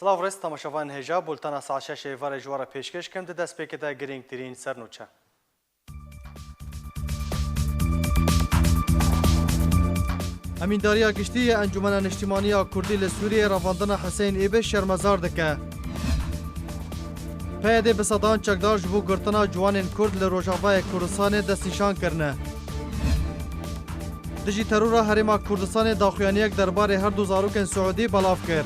سلااو ڕێز تەماشەوان هێژا بولتەنە ساعت 6 ێڤارە ژوارە پێشکەشکەم دە دەستپێکەدا گرنگترین سەرنوچە. ئەمینداریya گشتî ya Encûmena Niştimaniya Kurdî li Sûriyê revandina Hesên Êbiş şermezar dike. PYD bi sedan çekdar ji bo girtina ciwanên Kurd li Rojavayê Kurdistanê destnîşan kirine. Dijî terora Herêma Kurdistanê daxuyaniyek derbarê her du zarokên Siûdî belav kir.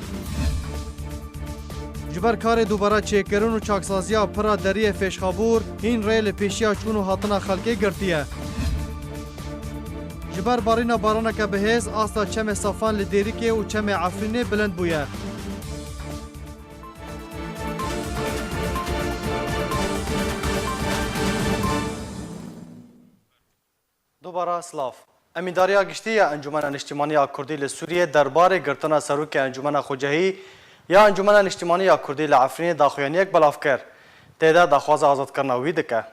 Ji ber karê dubara çêkirin û çaksaziya pira deriyê fêşxabûr hîn rê li pêşiya çûn û hatina xelkê girtiye. Ji ber barîna baraneke bihêz asta çemê Safan li Dêrikê û çemê Efrînê bilind bûye. Dubara silav. Emîndariya giştî ya Encûmena Niştimaniya Kurdî li Sûriyê derbarê girtina serokê Encûmena Xwecehî ya Encûmena Niştimaniya Kurdî li Efrînê daxuyaniyek belav kir. Têde daxwaza azadkirina wî dike.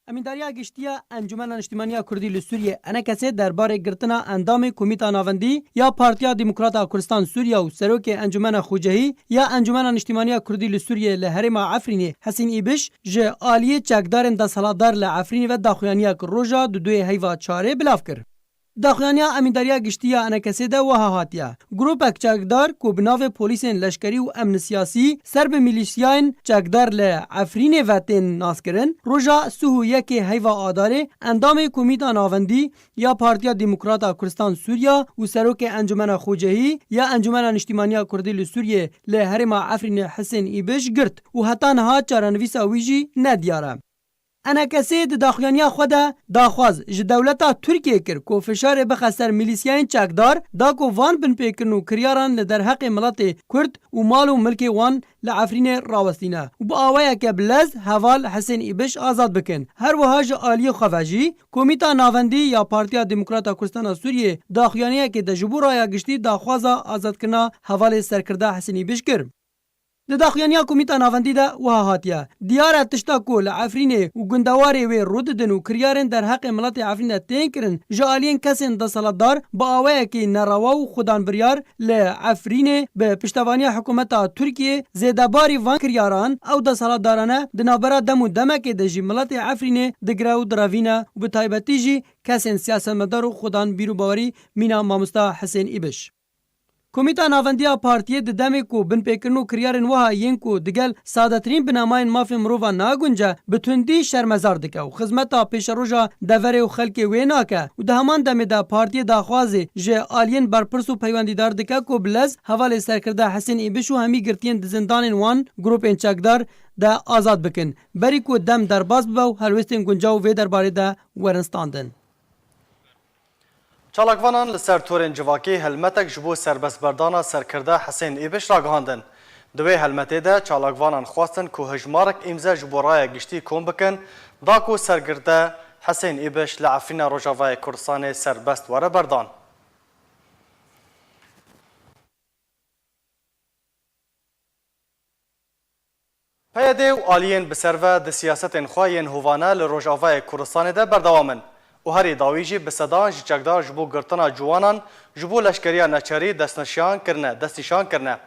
Emîndariya giştiya Encûmena Niştimaniya Kurdî li Sûriyê enekesê derbarê girtina endamê Komîta Navendî ya Partiya Demokrata Kurdistan Sûriya û serokê Encûmena Xwecehî ya Encûmena Niştimaniya Kurdî li Sûriyê li herêma Efrînê Hesên Êbiş ji aliyê çekdarên desthilatdar li Efrînê ve daxuyaniyek roja di duê heyva çarê bilav kir. Daxuyaniya Emîndariya giştiya enekesê de wiha hatiye. Grupek çekdar ku bi navê polîsên leşkerî û emni siyasî ser bi milîşyayên çekdar li Efrînê ve tên naskirin, roja sih û yekê heyva adarê endamê Komîta Navendî ya Partiya Demokrata Kurdistan Sûriya û serokê Encûmena Xwecehî ya Encûmena Niştimaniya Kurdî li Sûriyê li herêma Efrînê Hesên Êbiş girt û heta niha çarenivîsa wî jî nediyar e. Enekesê di daxuyaniya xwe de daxwaz ji dewleta Tirkiye kir ku fişarê bixe ser milîsyayên çekdar da ku van binpêkirin û kiryaran li derheqê miletê Kurd û mal û milkê wan li Efrînê rawestîne û bi awayeke bilez heval Hesên Êbiş azad bikin. Her wiha ji aliyê xwe ve jî Komîta Navendî ya Partiya Demokrata Kurdistana Sûriyê daxuyaniyekê de ji bo raya giştî daxwaza azadkirina hevalê serkirda Hesên Êbiş kir. Di daxuyaniya Komîta Navendî de wiha hatiye. Diyar e tişta ku li Efrînê û gundewarê wê rûdidin û kiryarên derheqê miletê Efrînê tên kirin ji aliyên kesên desthilatdar bi awayekî nerava û xwedanbiryar li Efrînê bi piştevaniya hikûmeta Tirkiyê zêdebarî van kiryaran ew desthilatdarane di navbera dem û demekê de jî miletê Efrînê digire û direvîne û bi taybetî jî kesên siyasetmedar û xwedanbîr û bawerî mîna mamosta Hesên Êbiş. Komîta Navendiya Partiyê di demê ku binpêkirin û kiryarên wiha yên ku digel sadetirîn binamayên mafê mirovan nagunce bi tundî şermezar dike û xizmeta pêşeroja deverê û xelkê wê nake û di heman demê de partiyê daxwazê ji aliyên berpirs û peywendîdar dike ku bilez hevalê serkirda Hesên Êbiş û hemî girtiyên di zindanên wan grupên çekdar de azad bikin berî ku dem derbas bibe û helwestên guncaw vê derbarê de werin standin. Çalakvanan li ser torên civakî helmetek ji bo serbestberdana serkirda Hesên Êbiş ragihandin. Di wê helmetê de çalakvanan xwastin ku hejmarek îmze ji bo raya giştî kom bikin da ku serkirda Hesên Êbiş li Efrîna Rojavayê Kurdistanê serbest were berdan. PYD û aliyên bi ser ve di siyasetên xwe yên hovane li Rojavayê Kurdistanê de berdewamin. û herî dawî jî bi sedan ji çekdar ji bo girtina ciwanan ji bo leşkeriya neçarî destnîşan kirine.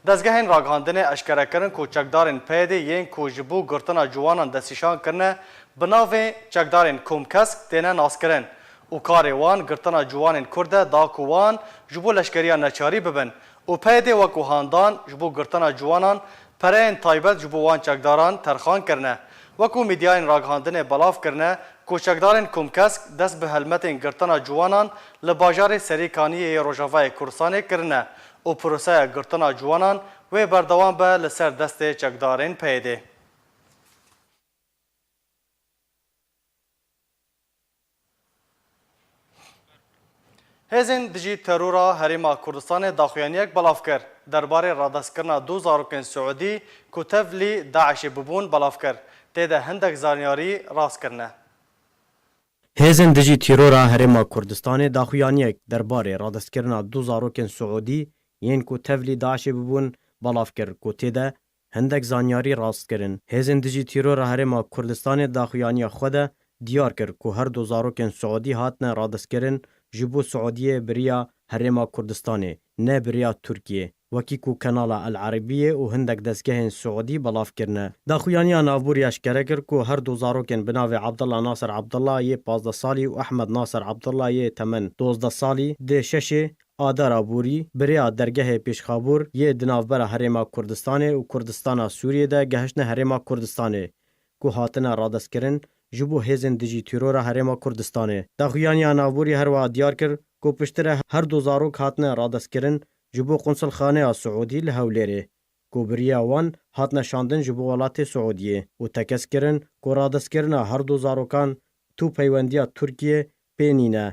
Dezgehên ragihandinê eşkere kirin ku çekdarên PYD yên ku ji bo girtina ciwanan destnîşan kirine bi navê çekdarên komkesk têne naskirin û karê wan girtina ciwanên Kurd e da ku wan ji bo leşkeriya neçarî bibin û PYD wekû handan ji bo girtina ciwanan pereyên taybet ji bo wan çekdaran terxan kirine. Wekû mîdyayên ragihandinê belav kirine ku çekdarên komkesk dest bi helmetên girtina ciwanan li bajarê Serêkaniyê yê Rojavayê Kurdistanê kirine û proseya girtina ciwanan wê berdewam be li ser destê çekdarên PYD. Hêzên dijî terora herêma Kurdistanê daxuyaniyek belav kir. Derbarê radestkirina du zarokên Siûdî ku tev lî Daişê bibûn belav kir. Têde hindek zaniyarî rast kirine. Hêzên dijî terora herêma Kurdistanê daxuyaniyek derbarê radestkirina du zarokên Siûdî yên ku tevlî Daişê bibûn belav kir ku têde hindek zanyarî rast kirin. Hêzên dijî terora herêma Kurdistanê daxuyaniya xwe de diyar kir ku her du zarokên Siûdî hatine radestkirin ji bo Siûdiyê biriya herêma Kurdistanê ne biriya Tirkiyê. وەکی کو کەناڵە ئەلعەرەبیە و هەندێک دەستگەهێن سعودی بەڵافکردنە. داخویانیان ناوبووری ئەشکەرە کرد و هەردوو زارۆکێن بناوێ عەبدەڵا ناسر عەبدەڵا یê 15 ساڵی و ئەحمەد ناسر عەبدەڵا یê تەمەن 12 ساڵی dê şeşê Adara Borî biriya dergehê pêşxabûr yê di navbera Herêma Kurdistanê û Kurdistana Sûriyê de gehiştine Herêma Kurdistanê ku hatine radestkirin ji bo hêzên dijî tîrora Herêma Kurdistanê. Daxuyaniya navborî her wiha diyar kir ku piştre her du zarok hatine radestkirin ji bo Qunsulxaneya Siûdî li Hewlêrê ku biriya wan hatine şandin ji bo welatê Siûdiyê û tekeskirin ku radestkirina her du zarokan tû peywendiya Tirkiye pê nîne.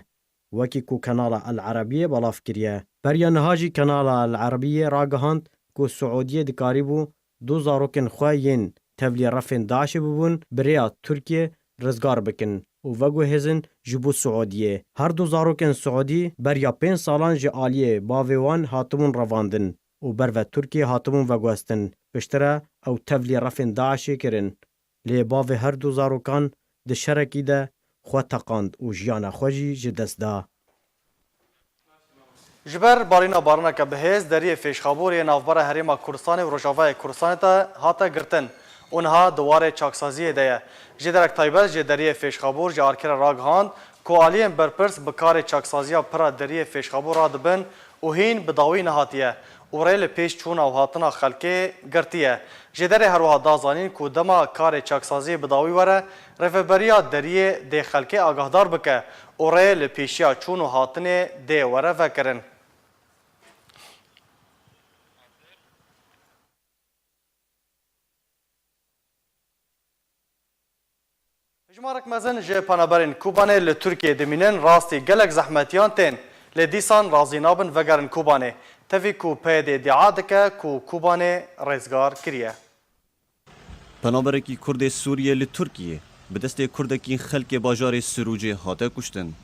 وەکی ku Kenala Elعەرەبiyê belav kiriye. Beriya niha jî Kenala Elعەرەبiyê ragihand ku Siûdiyê dikarîbû du zarokên xwe yên tevlî refên Daişê bibûn birêya Tirkiye rizgar bikin û veguhêzin ji bo Siûdiyê. Her du zarokên Siûdî beriya 5 salan ji aliyê bavê wan hatibûn revandin û berve Tirkiye hatibûn veguhestin. Piştre ew tevlî refên Daişê kirin. Lê bavê her du zarokan di şerekî de xwe teqand û jiyana xwe jî ji dest da. Ji ber barîna barineke bihêz deriyê fêşxaborê navbera Herêma Kurdistanê û Rojavayê Kurdistanê te hate girtin û niha di warê çaksaziyê de ye. Ji derek taybet ji deriyê fêşxabor ji arkêra ragihand ku aliyên berpirs bi karê çaksaziya pira deriyê fêşxabor radibin û hîn bi dawî nehatiye û rê li pêş çûna û hatina xelkê girtiye. Ji derê her wiha da zanîn ku dema karê çaksaziyê bi dawî were rêveberiya deriyê dê xelkê agahdar bike û rê li pêşiya çûn û hatinê dê were vekirin. Hejmarek mezin ji penaberên Kobanê li Tirkiyê dimînin rastî gelek zehmetiyan tên lê dîsan razî nabin vegerin Kobanê. Tevî ku peyedê iddia dike ku Kobanê rêzgar kiriye. Penaberekî Kurdê Sûriye li Tirkiyê bi destê Kurdekî xelkê bajarê Sirûcê hate kuştin.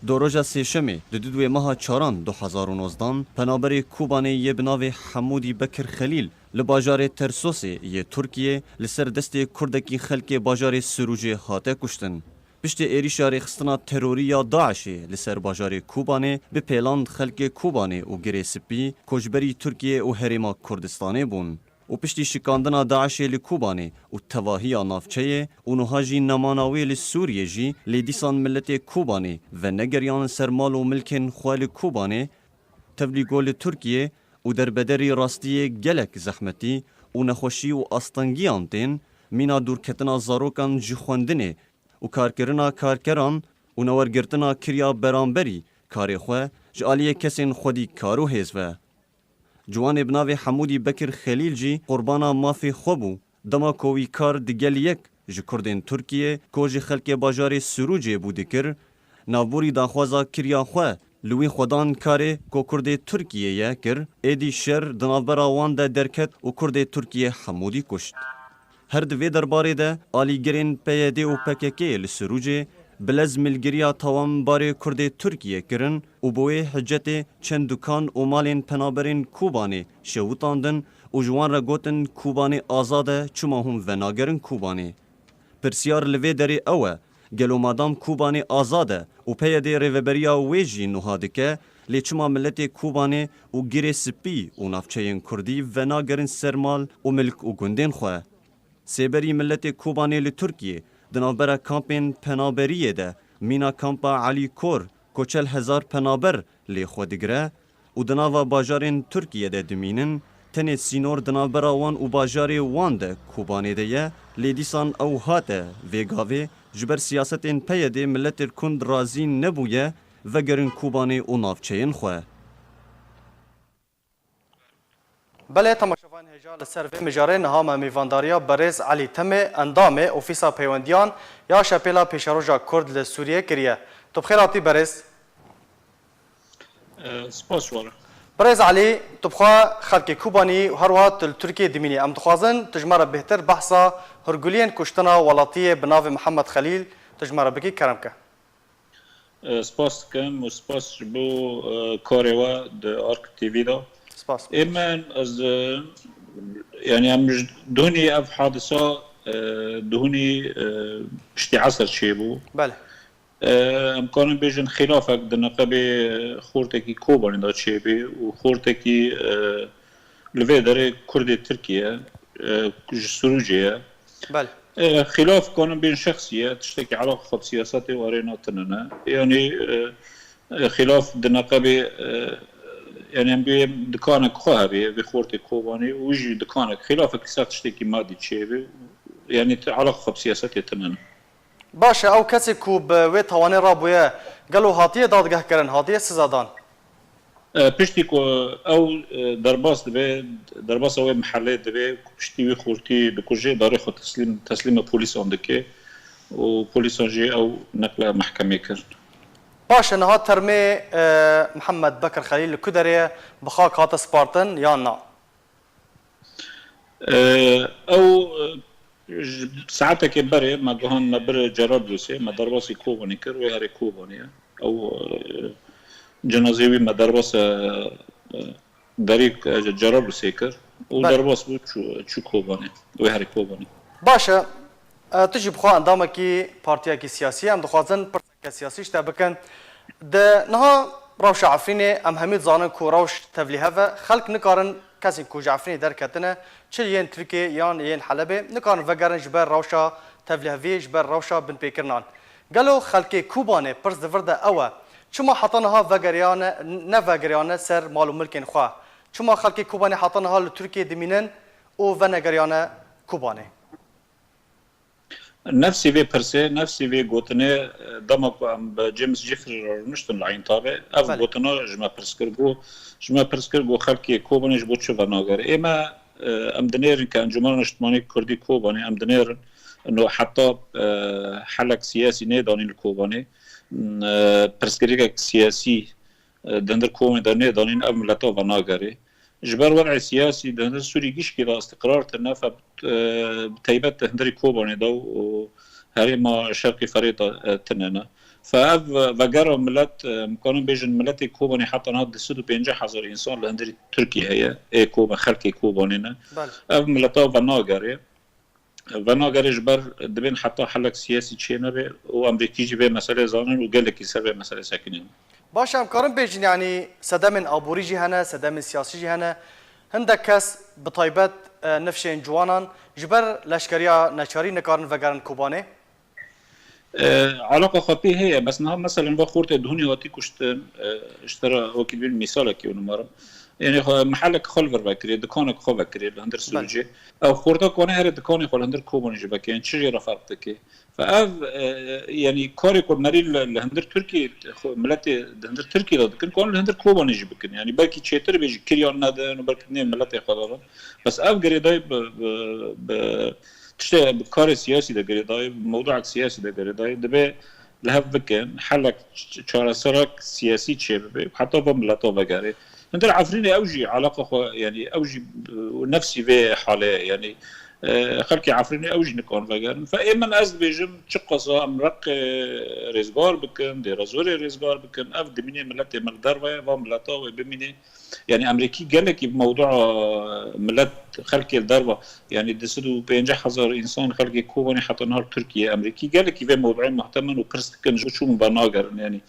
Di roja sêşemê di dudwê meha çaran 2019 penaberê Kobanê yê bi navê Hemûdî Bekir Xelîl li bajarê Tersosê yê Tirkiyê li ser destê Kurdekî xelkê bajarê Sirûcê hate kuştin. Piştî êrişa rêxistina terorî ya Daişê li ser bajarê Kobanê bi pêlan xelkê Kobanê û girê spî koçberî Tirkiye û Herêma Kurdistanê bûn. û piştî şikandina Daişê li Kobanê û tevahiya navçeyê û niha jî nemana wê li Sûriyê jî lê dîsan milletê Kobanê ve negeriyanin ser mal û milkên xwe li Kobanê tevlî got li Tirkiyê û derbederî rastiyê gelek zehmetî û nexweşî û astengiyan tên mîna dûrketina zarokan ji xwendinê û karkirina karkeran û newergirtina kiriya beramberî karê xwe ji aliyê kesên xwedî kar û hêz ve. Ciwanê bi navê Hemûdî Bekir Xelîl jî qurbana mafê xwe bû. Dema ku wî kar di gel yek ji Kurdên Tirkiyê ku ji xelkê bajarê Sirûcê bû dikir, navborî daxwaza kiriya xwe li wî xwedan karê ku Kurdê Tirkiyeyê kir, êdî şer di navbera wan de derket û Kurdê Tirkiyê Hemûdî kuşt. Her di vê derbarê de alîgerên PYD û PKK li Sirûcê bilez milgiriya tawan barê Kurdê Tirkiyê kirin û bi wê hicetê çend dukan û malên penaberên Kobanê şewitandin û ji wan re gotin Kobanê azad e çima hûn venagerin Kobanê. Pirsiyar li vê derê ew e gelo madam Kobanê azad e û PYD rêveberiya wê jî niha dike lê çima milletê Kobanê û girê spî û navçeyên Kurdî venagerin sermal û milk û gundên xwe. Sêberî milletê Kobanê li Tirkiyê di navbera kampên penaberiyê de mîna kampa Elî Kor koçel hezar penaber lê xwe digire û di nava bajarên Tirkiyê de dimînin tenê sînor di navbera wan û bajarê wan de Kobanê de ye lê dîsan ew hate vê gavê ji ber siyasetên PYD milletê Kurd razî nebûye vegerin Kobanê û navçeyên xwe. Belê temaşevan hêja li ser vê mijarê niha me mêvandariya Berêz Elî Temê endamê ofîsa peywendiyan ya şepêla pêşeroja Kurd li Sûriyê kiriye. Tu bixêr hatî Berêz? Spas were. Berêz Elî, tu bixwe xelkê Kobanî û her wiha tu li Tirkiyê dimînî. Em dixwazin tu ji me re bêhtir behsa hûrguliyên kuştina welatiyê bi navê Mihemed Xelîl tu ji me re bikî kerem ke. Spas dikim û spas ji bo karê we di Ark TV da. Spas. Êmen ez yani em ji dûnî ev hadisa dûnî piştî eser çêbû. Belê. امکان بیشن خلاف اک دنقبه خورده کی کوبانی دا چه بی و خورده کی لوی داره کرد ترکیه سروجیه بله خلاف كان بين شخصية تشتكي علاقة خب سياساتي وارينا تننا يعني خلاف دنقبه يعني ام بي دكانك خوابي بخورتي كوباني ويجي دكانك خلافك ساعات تشتكي مادي تشيبي يعني علاقة خب سياساتي تننا باشه او کسی کو به وی توانی را بویه گلو هاتیه دادگاه کرن هاتیه سزادان پشتی کو او درباس دبه درباس او محله دبه پشتی وی خورتی دکوجه داره خود تسلیم پلیس آندکه و پلیس آنجی او نقل محکمه کرد باشه نها ترمي محمد بكر خليل الكدري بخاك هات سبارتن يا نا او ساعتك بري ما جهان ما بر جرابلسي ما درباسي كوباني كر وهاري كوباني او جنازيوي ما درباس دريك جرابلسي كر ودرباس بو شو كوباني وهاري كوباني باشه تجي بخوا اندامكي بارتيا كي سياسيه ام دخوازن برتكا سياسي شتابكن ده نها روش عفريني ام هميد زانن كو روش تبليهفه خلق نكارن كاسين كو جعفريني دركتنا چل ين تركي يان ين حلبه نكارن وگرن جبر روشا تبليهفي جبر روشا بن بيكرنان قالو خلقي كوباني برز دفرده اوا چما حطنها وگريانه نه وگريانه سر مال ملكن خوا چما خلقي كوباني حطنها لتركي دمينن او ونگريانه كوباني نفسي في برسي نفسي في قوتنا دمك جيمس جيفري نشتن العين طابع اف قوتنا جما برسكر جو خلقي كوباني جبو تشوفا ناغر اما ام دنير كان جمال اجتماعي كردي كوباني ام دنير انه حتى حلق سياسي نيداني الكوباني برسكريك سياسي دندر كوباني داني دانين ام ملتا وناغري جبر وضع سياسي دهندر سوري جيش كذا استقرار تنافى بتيبات هندري كوباني دو هاري ما شرقي فريطة تننا فأف وقرا ملت مكانون بيجن ملتي كوباني حتى نهاد دسودو بينجا حزر إنسان لهندري تركي هي اي كوبا خلقي كوبانينا أف ملتا وناغري جبر دبين حتى حلق سياسي تشينا بي وأمريكي جي مسألة زانن وقالك يسر بي مسألة ساكنين باشا مكارن بيجن يعني سدامن ابوريجي هنا سدامن سياسي هنا هندك كاس بطيبات نفشين جوانان جبر لشكريا نشاري نكارن وگرن كوباني علاقة خطي هي بس نها مثلا بخورت دهوني واتي كشت اشترى وكيل بالمثال كي ونمر يعني محلك خلفر بكري دكانك خو بكري لهندر سورجي او خورتا كونه هر دكاني خو لهندر كوباني جبك يعني شي رفقتك فاف يعني كوري كور نري لهندر تركي ملتي هندر تركي لكن كون لهندر كوباني جبك يعني بالكي تشيتر بيجي كريون نادن وبالكي اثنين ملتي خضر بس اف قريداي تشتغل بكار سياسي ده قريداي بموضوع سياسي ده قريداي دبي لهف بكن حلك شارع سرك سياسي تشيب حتى بملتو بقاري هندر عفريني اوجي علاقه يعني اوجي نفسي في حاله يعني خلقي عفريني اوجي نكون فقرن فاما از بيجم تشقصا امرق ريزغار بكن دي رازوري ريزغار بكن اف دميني ملتي مقدار وملتا وبميني يعني امريكي قال لك بموضوع ملت خلقي الضربه يعني دسدو بينجح حزر انسان خلقي كوباني حتى نهار تركيا امريكي قال لك في موضوعين محتمل وبرستكن شو بناقر يعني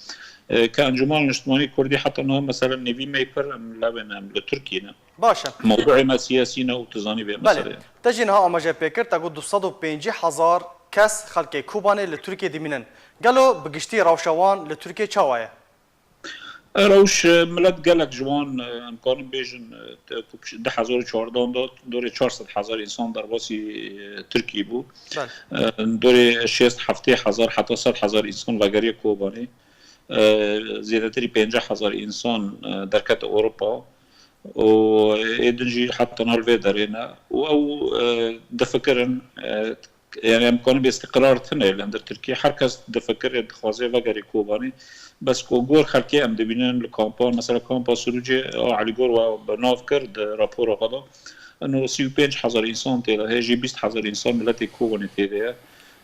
كان جمال اجتماعي كردي حتى انهم مثلا نيفي ميبر لبنان لتركيا باشا موضوع ما سياسينا وتزاني به مثلا تجي نها اماجا بيكر تقول 250,000 كاس خلقي كوباني لتركيا دمينن قالوا بقشتي روشوان لتركيا تشاوايا روش ملت قالك جوان امكان بيجن 10,014 دوري 400,000 انسان درباسي تركي بو دوري 6,000 حتى 100,000 انسان وگري كوباني زيادتري 50,000 انسان دركت اوروبا و ادنجي حتى نالفي دارينا او دفكرن يعني امكان باستقرار تنه لان تركيا حركز دفكر دخوازي وگري كوباني بس كوغور خلقي ام دبينن الكامبان مثلا كامبا سروجي علي غور وبناف كرد رابور هذا انه 35,000 انسان تيلا هي 20,000 انسان ملتي كوباني تيلا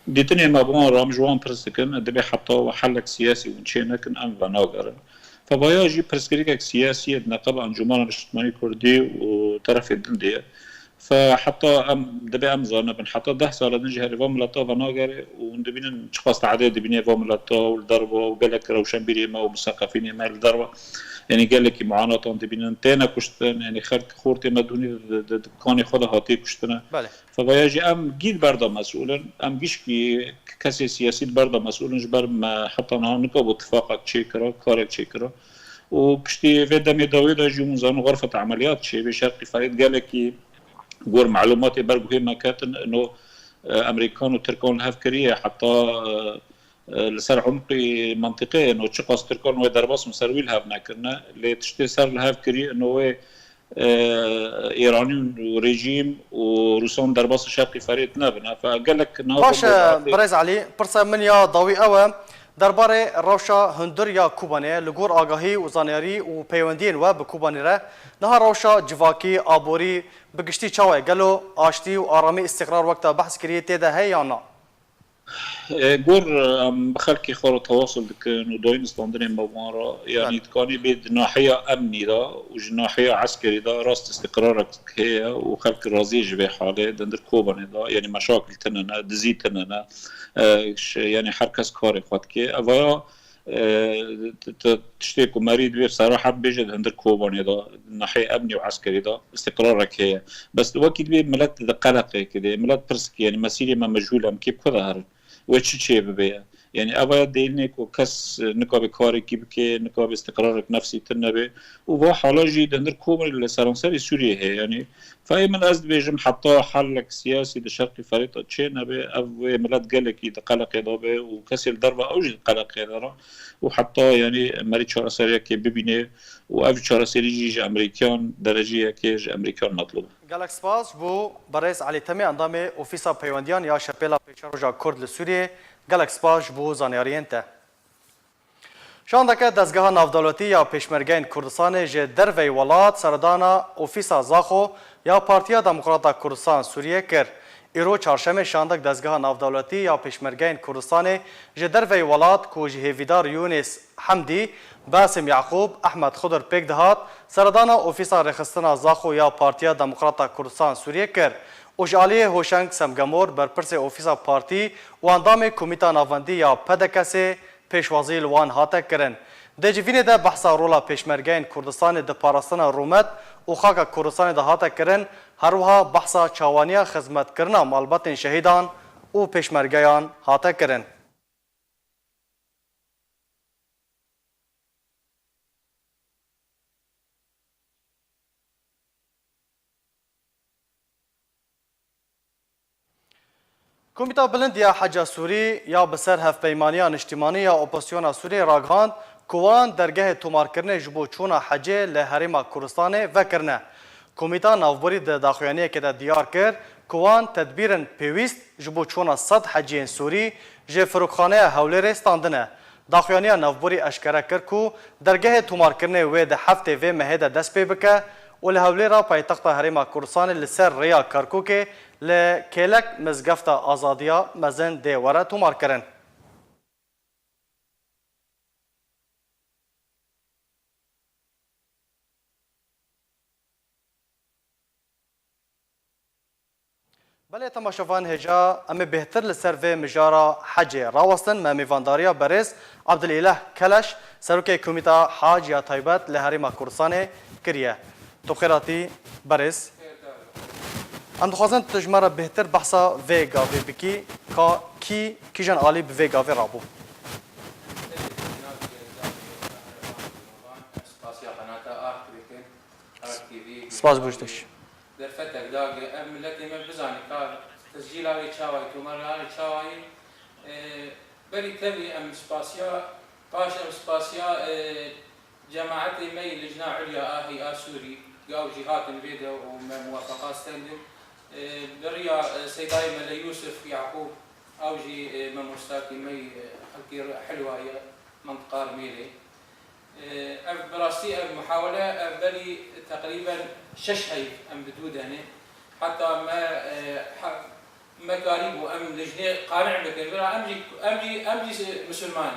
ديتني ما بون رام جوان برسكن دبي حتى حلك سياسي ونشينا كن ام بناغر فبايا جي برسكريك سياسي نقب انجمن الاجتماعي كردي وطرف الدنديه فحتى ام دبي ام زانا بن حتى 10 سال نجي هري فاملتا فناغري وندبين شخص عدد دبيني فاملتا والضربه وقال لك روشنبيري ما ومثقفين ما الضربه يعني قال لك معاناه دبينن تينا كشتن يعني خلق خورتي مدوني كاني خدا هاتي كشتنا بله فبايجي ام جيل بردا مسؤولا ام جيش كي كسي سياسي بردا مسؤولا جبر ما حتى نكو اتفاقك تشيكرا كارك تشيكرا وبشتي في دمي داوود اجي منزانو غرفه عمليات شي بشرقي فريد قال لك قور معلوماتي برضو هي كانت انه امريكان وتركان هافكريه حتى لسر عمقي منطقي انه تشقص تركان ودرباس مسروي الهاف ناكرنا اللي تشتي سر الهافكريه انه ايراني وريجيم وروسان درباس الشرقي فريد نابنا فقال لك باش برز علي برسا من يا ضوي أوى درباره روشا هندريا كوباني لغور آگاهی و زانیاری و پیوندین و بکوبانی را نها روشا جواکی آبوری بگشتی چاوه گلو آشتی و آرامی استقرار وقتا بحث کریه تیده هی یا نا قور بخلكي خور تواصل كانوا داين استندرين بمارا يعني تكاني بيد ناحية أمني دا وجناحية عسكري دا راست استقرارك هي وخلق راضي جبه حاله دندر كوباني دا يعني مشاكل تننا دزيت تننا يعني حركة كاري خاتكي أفايا تشتيكو مريض بيه بصراحة بيجد هندر كوباني دا ناحية أمني وعسكري دا استقرارك هي بس وكيد بيه ملات دا قلقي كده ملات برسك يعني مسيري ما مجهولة مكيب كذا هرن وچ چه ببيه يعني ابا ديلنك وكس نقاب كاري كيبكي نقاب استقرارك نفسي تنبه وبا حالا جي دندر كومر لسرانسري سوريا هي يعني فاي من ازد بيجم حتى حلك سياسي ده شرقي فريطة تشي نبه او ملات قالك يدقلق يضابه وكسي الضربة اوجد قلق يضاره وحتى يعني مريد شارسريا كي ببينه واف شارسري جيج امريكان درجية كيج امريكان مطلوب گلک سپاس بو برز علی تمی اندام اوفیسا پیوندیان یا شپیلا پیشروجا کرد لسوریه گلک سپاس بو زانیارین ته شاندکه دزگاه نافدولتی یا پیشمرگین کردستان جه دروی ولات سردانا اوفیسا زاخو یا پارتیا دموکراتا کردستان سوریه کر ایرو چهارشنبه شاندک دزگاه نافدولتی یا پیشمرگین کردستان جه دروی ولات کو جهویدار یونس حمدی باسم یعقوب احمد خضر پیک دهات سردانا اوفیسا رخستنا زاخو یا پارتیا دموکراتا کردستان سوریه کر اوجالی هوشنگ سمگمور برپرس اوفیسا پارتی و اندام کمیتا ناوندی یا پدکسه پیشوازی لوان هاته کرن دجوینه ده بحثا رولا پیشمرگین کردستان ده پاراستنا رومت و خاک کردستان ده هاته کرن هروها بحثا چاوانیا خدمت کرنا مالبات شهیدان و پیشمرگیان هاته کرن کمیتا بلند یا حج سوری یا بسر هف پیمانیا نشتیمانی یا اپوزیسیون سوری راگهاند کوان درگاه تومار کرنه جبو چونا حجه لحریم کردستان و کرنه. کمیتا نافبری ده داخویانیه که ده دیار کرد کوان تدبیرن پیویست جبو چونا صد حجین سوری جه فروخانه هولیر استاندنه. داخویانیه نافبری اشکره کرد کو درگاه تومار کرنه و ده هفته و مهده دست پی بکه و لهولیر پایتخت حریم کردستان لسر ریا کرکوکه لکلک مزگفت آزادیا مزن دیواره تومار کرن. بله تماشاوان هجا امی بهتر لسر و مجارا حج راوستن ما میوانداریا برز عبدالاله کلش سروک کمیتا حاج یا تایبت لحریم کردستان کریه. تو خیراتی برز ام دخوازن تجمره بهتر بحثا و گاوی بکی کی جن عالی به گاوی رابو سپاس بوجدش در فتك داقي ام التي من بزاني كار تسجيل على تشاوي تومر على تشاوي بري تبي ام سباسيا باش ام سباسيا جماعتي مي لجنة عليا هي سوري قاو جهات الفيديو وموافقات ستاندم بريا سيداي ملا يوسف يعقوب اوجي مموستاكي مي حكي حلوه هي منطقه رميلي اف براستي اف محاوله اف بري تقريبا شش هي ام بدود هنا حتى ما قريب ام لجنه قانع بكبيرة امجي مسلمان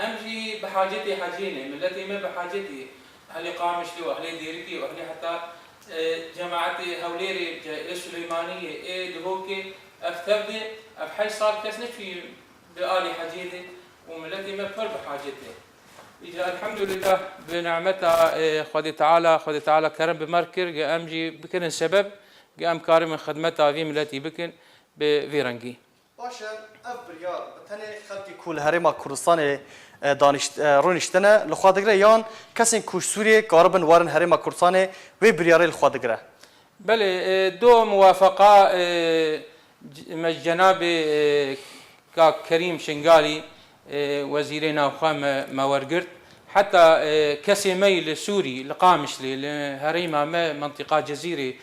امجي بحاجتي حاجيني ملتي ما بحاجتي اهلي قامشتي واهلي ديرتي واهلي حتى جماعتي هوليري السليمانية دهوكي أفتبدي أبحي صار كسنة في بآلي حجيدي وملتي ما بفر بحاجتي إجا الحمد لله بنعمتها خدي تعالى كرم بمركر أمجي بكن السبب قام كارم من خدمتها في ملتي بكن بفيرنجي باشه اف بریار بتنه خلقی کول هرما کردستان دانشت رونشتنه لخوادگره یان کسین کوش سوریه قاربن وارن هرما کردستان و بریاره لخوادگره بله دو موافقة جناب كريم شنغالي وزيرنا وخام مورقرت حتى كسيمي لسوري لقامش لهريمة منطقة جزيرة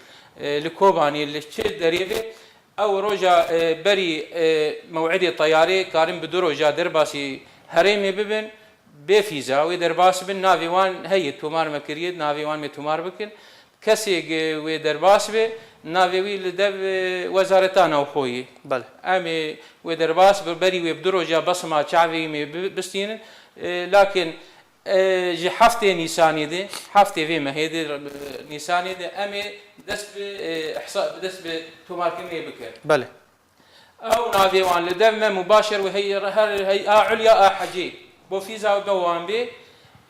لكوباني اللي تشد دريبه او روجا بري موعدي طياري كارم بدروجا درباسي هريمي ببن بفيزا ودرباس بن نافيوان هي تومار مكريد نافيوان متومار بكن كسي ودرباس به نافيوي لدب وزارتنا وخوي بله امي ودرباس بري وبدروجا بصمه شعبي بستين لكن جي حفتي نيساني دي حفتي في مهيدي نيساني دي امي دس احصاء دس تومار كمية بكر بله او نافيوان لدم مباشر وهي هي عليا حجي بو فيزا ودوان بي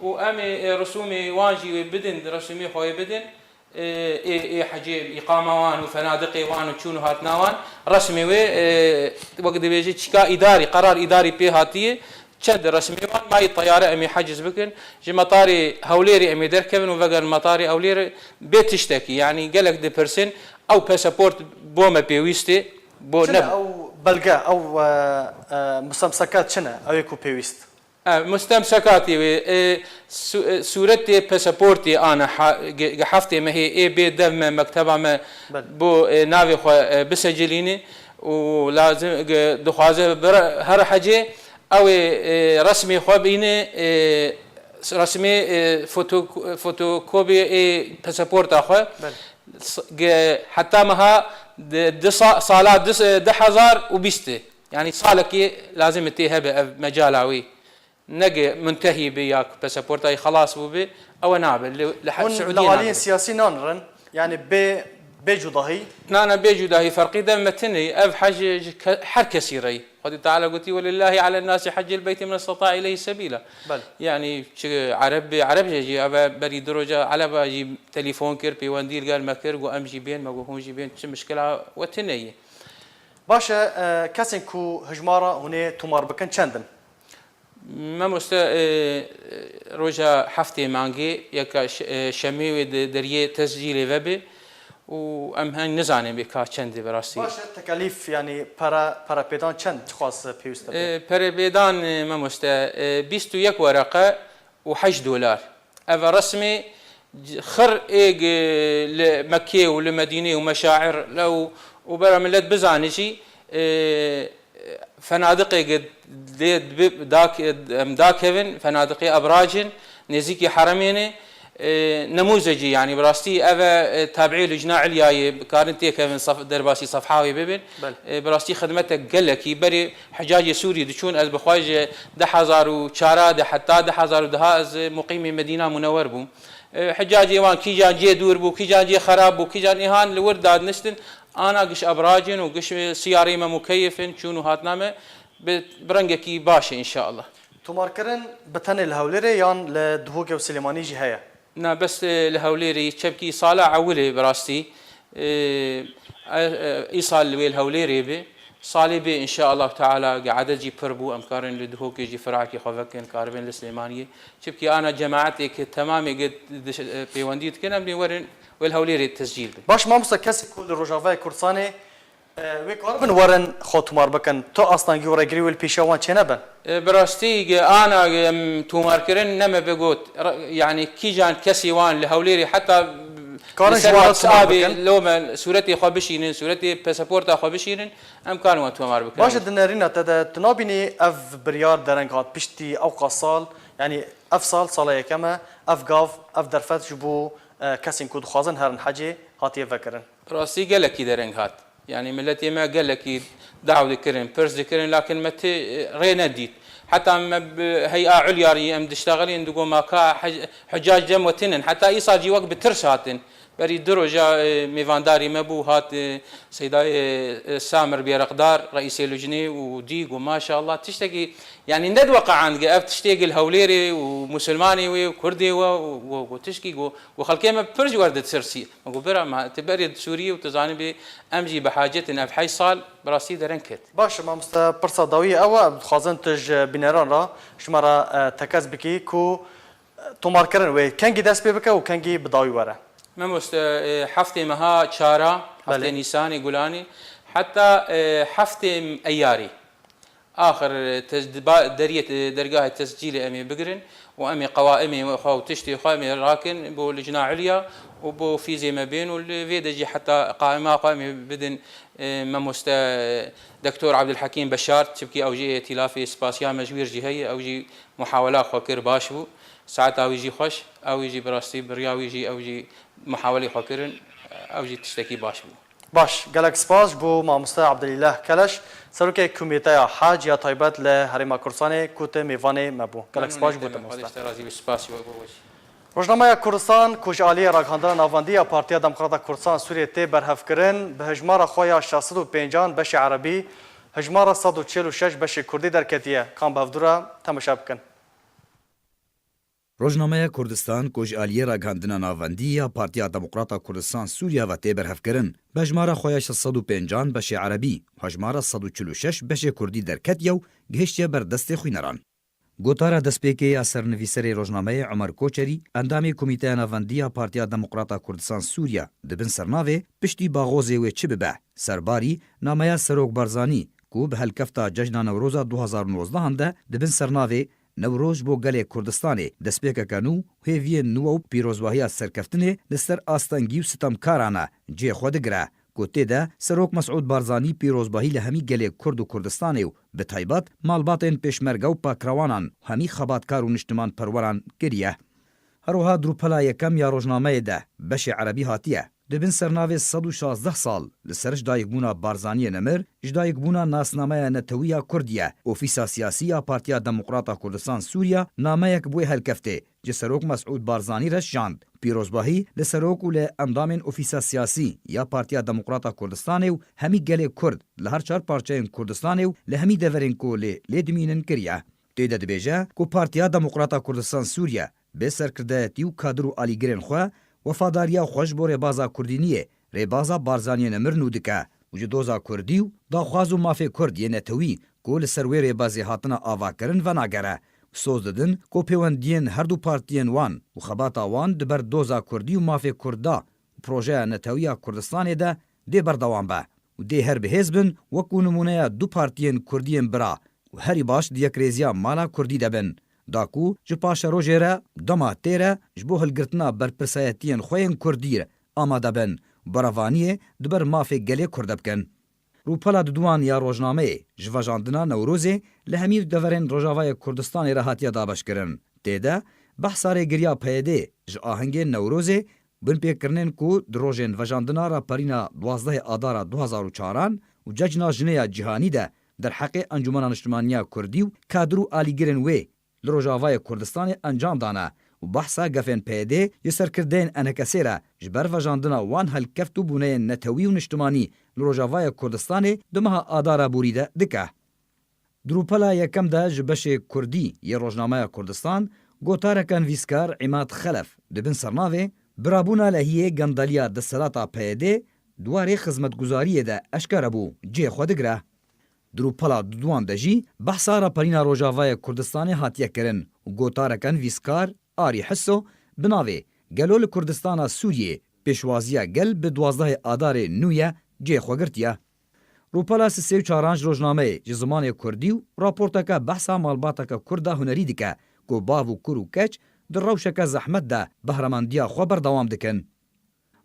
وامي رسومي واجي بدن رسومي خوي بدن اي حجي اقامه وان وفنادقي وان وشونو هاتناوان رسمي وقت بيجي تشكا اداري قرار اداري بي هاتيه شد رسمي وان ماي طياره امي حجز بكن جي مطاري هوليري امي دركبن وفقر المطاري هوليري بيت تشتكي يعني قالك دي بيرسن او باسبورت بوما بيويستي بو شنو او بلغا او مستمسكات شنو او يكو بيويست مستمسكاتي صورتي باسبورتي انا حفتي ما هي اي بي دم مكتبه ما بو نافي بسجليني ولازم دخوازه هر حاجه او رسمي خوبيني رسمي فوتوكوبي اي باسبورت اخو حتى مها صالات 10,000 يعني صالك لازم تيها بمجالاوي نجي منتهي بياك باسبورت اي خلاص بوبي او نابل لحد سعوديين العاليين السياسيين نانرن يعني بيجو ضهي نانا بيجو داهي فرقي دم متني اف حاجه حركه سيري قد تعالى قلتي ولله على الناس حج البيت من استطاع اليه سبيلا بل. يعني عرب جي ابا بري دروجه على باجي تليفون كير بيوانديل قال ما كير وامجي بين ما هون جي بين شو مشكله وتنيه باشا كاسن كو هجماره هنا تمار بكن چندن ما مست روجا حفتي مانجي يك شمي دريه تسجيل وبي وام هاي نزانم بكا چند براسي باشا تكاليف يعني para بيدان چند خاص بيوست para بيدان ما مست 21 ورقه و$8 اف رسمي خر ايج لمكه ولمدينه ومشاعر لو وبرملت بزانشي فنادقي قد داكفن فنادقي ابراجن نزيكي حرميني نموذجي يعني براستي افا تابعي لجناع علياي كارنتي كيفن صف درباسي صفحاوي ببن براستي خدمتك قلكي بري حجاج سوري دشون از بخواج 10,000 حتى 10,000 دهاز مقيمي مدينه منور بو حجاجي وان كي جان جي دور بو كي جان جي خراب بو كي جان اهان لورداد نشتن انا قش ابراجن وقش سياري مكيفن شونو هاتنامه برنجكي باشا ان شاء الله تماركرن بتن الهوليري يان لدهوك وسليماني جي هيا نا بس الهوليري شبكي صالة عولي براستي ايصال لوي الهوليري بي صالي بي ان شاء الله تعالى قاعد اجي بربو امكارن لدهوك يجي فرعكي خوفكن كاربن السليمانيه شبكي انا جماعتي تمامي قد بيونديت كنا بني ورن والهوليري التسجيل بي باش ما مسكس كل روجافاي كورساني ويقاربن ورن خوتمار بكن تو اصلا جورا جريول بيشوان چنبن براستي انا توماركرن نما بقوت يعني كي جان كسيوان لهوليري حتى كارن جوارات صابي لو ما صورتي خبشين صورتي باسبورت خبشين امكان وتومار بكن باش دنارينا تنابيني اف بريار درنغات بشتي او قصال يعني اف صال كما اف غاف اف درفت جبو كاسين كود خوازن هرن حاجه هاتي فكرن راسي قالك درنغات يعني ملتي ما قال لك دعوه ذكرن بيرس ذكرن لكن متى غير نديت حتى هيئه عليا ام تشتغلين دقوا ما كا حجاج جم وتنن حتى ايصال جي وقت بترساتن بري دروجة ميفانداري مبو هات سيداي سامر بيرقدار رئيس اللجنة وديق وما شاء الله تشتكي يعني ندوقع عند أب تشتكي الهوليري ومسلماني وكردي وتشكي وخلكي ما برج وردة سرسي أقول برا ما تبرد سوري وتزاني بأمجي بحاجتنا في حي صال براسي درنكت باش ما مستا برصا ضوية أو خازن تج بنيران را شمارا تكاز بكي كو تمار كرن وي كنجي دست بك وكنجي بضاوي ورا ما مست حفتي مها شارع حفتي نيسان يقولاني حتى حفتي أياري آخر درية درجاه التسجيل أمي بقرن وأمي قوائمي وخاو تشتي خامي راكن بو لجنة عليا وبو في زي ما بين والفيدجي حتى قائمة بدن ما مست دكتور عبد الحكيم بشار تبكي أوجي ائتلافي سباسيا مجوير جهية أوجي محاولات خاكر باشبو ساعات أو يجي خوش أو يجي براستي برياوي يجي أو يجي محاولة خاكرن أو يجي تشتكي باشبو باش قالك سپاس بو مامۆستا عەبدولله کەلەش سەرۆکێ کومێتەیە حاج یا تایبەت لە هەرێما کوردستانê کوتێ میڤانê مەبوو گەلک سپاس بۆ te مامۆستا ڕۆژنامەیە کوردستان ku ji aliyê ragihandina navendî ya Partiya Demokrata Kurdistan Sûriyê tê berhevkirin bi hejmara xwe ya 650 beşê erebî hejmara 146 beşê kurdî derketiye kan bi hevdûra temaşa bikin. روزنامه کردستان کوج آلیه راگهاندنا ناوندی یا پارتیا دموکراتا کردستان سوریا و تیبر هفکرن بجمارا خویش 150 بش عربی هجمارا 146 بش کردی درکت یو گهشتیا بر دست خوینران گوتارا دسپیکی اثر نویسر روزنامه عمر کوچری اندامی کمیته ناوندی یا پارتیا دموکراتا کردستان سوریا دبن سرناوه پشتی باغوزی و چی ببه سرباری نامه سروک برزانی کو به هلکفتا جشن نوروز 2019 هنده دبن سرناوه نوروز بۆ gelê Kurdistanê destpêkeka nû hêviyên nû û pîrozbahiya serkeftinê li ser astengî û sitemkaran e cê xwe digire ku tê de Serok Mesûd Barzanî pîrozbahî li hemî gelê Kurd û Kurdistanê û bi taybet malbatên pêşmerge û pakrawanan hemî xebatkar û niştiman perweran kiriye. Herwiha drûpela yekem ya rojnameyê de beşê erebî hatiye. Dibin sernavê 116 sal li ser ji dayîkbûna Barzaniyê nemir ji dayîkbûna nasnameya Netewîya Kurdiye ofîsa siyasî ya Partiya Demokrata Kurdistan Sûriya nameyek bûye helkeftê ji Serok Mesûd Barzanî re şand pîrozbahî li Serok û li endamên ofîsa siyasî ya Partiya Demokrata Kurdistanê û hemî gelê Kurd li her çar parçeyên Kurdistanê û li hemî deverên ku lê dimînin kiriye. Tê de dibêje ku Partiya Demokrata Kurdistan Sûriye bê serkirdeyetî û kadr û alîgirên xwe وفاداریا خوش بۆ rêbaza Kurdî niye rêbaza Barzaniyê nemir nû dike û ji doza Kurdî û daxwaz û mafê Kurd yê netewî ku li ser wê rêbazê hatina avakirin venagere soz didin ku pêwendiyên her du partiyên wan û xebata wan di ber doza Kurdî û mafê Kurda projeya Netewiya Kurdistanê de dê berdewam be û dê her bihêz bin wekû nimûneya du partiyên Kurdiyên bira û herî baş di yekrêziya mala Kurdî de bin. داکو ji paşa rojê re dema tê re ji bo hilgirtina berpirsayetiyên xwe yên Kurdî re amade bin beravaniyê di ber mafê gelê Kurd de bikin. Rûpela duduwan ya rojnameyê ji vejandina Newrozê li hemî deverên Rojavayê Kurdistanê re hatiye dabeşkirin. Tê de behsa rêgiriya PYD ji ahengên Newrozê bin pêkirinin ku di rojên vejandina raperîna 12 adara 2004 û cejna jineya cîhanî de derheqê Encûmena Niştimaniya Kurdî û kadr û alîgirên wê li Rojavayê Kurdistanê encam dane û behsa gefên PYD ji serkirdeyên enekesê re ji ber vejandina wan helkeft û bûneyên netewî û niştimanî li Rojavayê Kurdistanê di meha adara borî de dike. Drûpela yekem de ji beşê Kurdî yê Rojnameya Kurdistan gotareka nivîskar İmad Xelef dibin sernavê birabûna lehiyê gendaliya destselata PYD duwarê xizmetguzariyê de eşkere bû cê xwe digire. Drûpela duduwan de jî behsa raperîna Rojavayê Kurdistanê hatiye kirin û gotareka nivîskar Arî Hisso bi navê Gelo li Kurdistana Sûriyê pêşwaziya gel bi 12 adarê nû ye cê xwe girtiye. Rûpela sê û çaran ji rojnameyê ji zimanê Kurdî û raporteka behsa malbateka Kurda hunerî dike ku bav û kur û keç di rewşeka zehmet de behremandiya xwe berdewam dikin.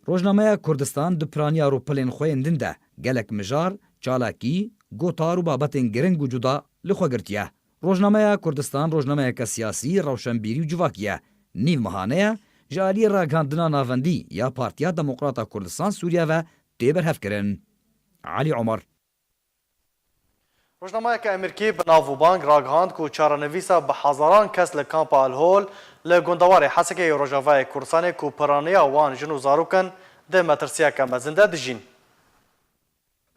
Rojnameya Kurdistan di piraniya rûpelên xwe yên din de gelek mijar, çalakî, gotar û babetên giring û cuda li xwe girtiye. Rojnameya Kurdistan rojnameyeka siyasî, rewşenbîrî û civakî ye. Nîv mehane ji aliyê ragihandina navendî ya Partiya Demokrata Kurdistan Sûriya ve tê berhevkirin. Ali Omar Rojnameyeka Amerîkî bi nav û bang ragihand ku çarenivîsa bi hezaran kes li kampa Alhol لی گندوار حسکی روژاوای کردستان کو پرانیا وان جنو زاروکن ده مترسیا که مزنده دجین.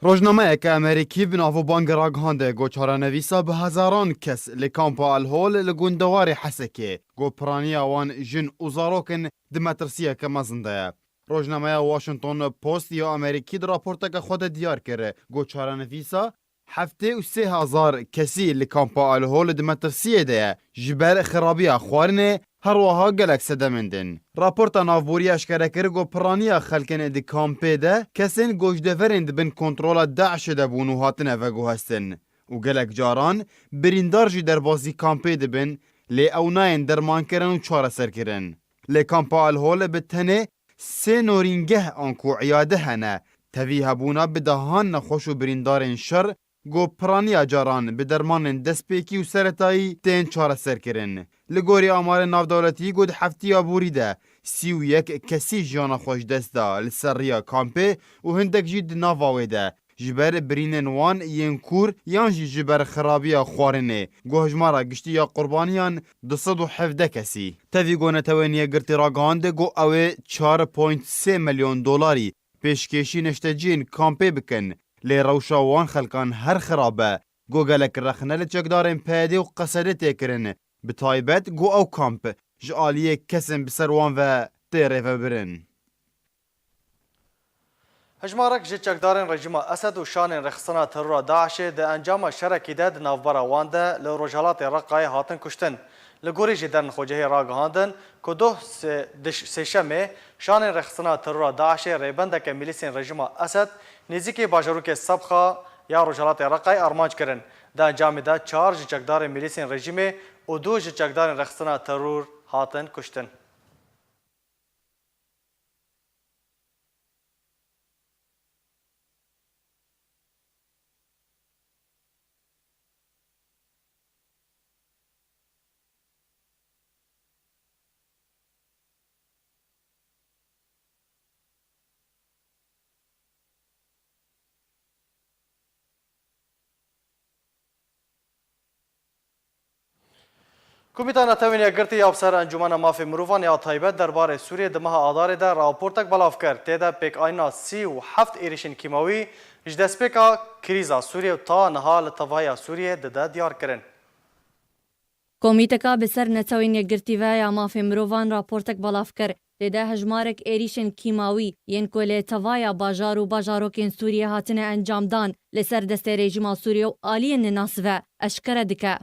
روزنامه‌ک امریکی به ناو بانگ راگهانده گوچارانویسا به هزاران کس لکامپا الهول لگوندوار حسکی گو پرانیا وان جن اوزاروکن دمترسیه که مزنده. روزنامه واشنطن پست یا امریکی در راپورتک خود دیار کرده گوچارانویسا 73,000 کسی لکامپا الهول دمترسیه ده جبر خرابی خوارنه هر وها گلک سدمندن. راپورتا نافبوری اشکره کرد گو پرانیا خلکن دی کامپه ده کسین گوشدفرند بین کنترول داعش ده بونو هاتنه و گو هستن. و گلک جاران بریندار جی در بازی کامپه ده بین لی اوناین درمان کرن و چاره سر کرن. لی کامپا الهول به تنه 3 نورینگه آنکو عیاده هنه توی هبونا بدهان نخوش و بریندارن شر گو پرانیا جاران به درمان دستپیکی و سرطایی تین چاره سر کرن. لگوری آمار نافدولتی گود هفتی آبوری ده 31 کسی جانا خوش دست ده لسریا کامپه و هندک جید ناواوی ده جبر برینن وان ینکور یان جبر خرابی خوارنه گو هجمارا گشتی یا قربانیان 217 کسی. تاوی گونه توانیه گرتی راگانده گو اوه 4.3 میلیون دلاری پیشکشی نشتجین کامپه بکن لی روشاوان خلکان هر خرابه گو گلک رخنه چکدارن پیده و قصده تکرن به تایبت گو او کامپ جعالیه کسن بسروان و تیره و برن. هجمارک جه چکدارن رژیم اسد و شان رخصنا ترور داعش ده انجام شرکی ده نافبرا وان ده لروجالات رقای هاتن کشتن. لگوری جدن خوجهی راگهاندن که دو سشمه شان رخصنا ترور داعش ریبنده که میلیسین رژیم اسد نزدیکی باجروک سبخا یا روجالات رقای ارمانج کرن. ده انجام ده 4 جه چکدار میلیسین رژیم و 2 جه چکدار رخصنا ترور هاتن کشتن. کومیتا نتوانیا گرتی افسر انجمن مافی مروفان یا تایبت درباره سوریه دمها آدار ده راپورتک بلاف کرد تیدا پیک آینا 37 ایریشن کیماوی جدست پیکا کریزا سوریه تا نهال توایا سوریه ده دیار کرن. کومیتکا بسر نتوانیا گرتی و یا مافی مروفان راپورتک بلاف کرد تیدا هجمارک ایریشن کیماوی ین کوله توایا باجار و باجاروکین سوریه هاتنه انجام دان لسر دست رژیم سوریه و آلین ناس و اشکر دکه.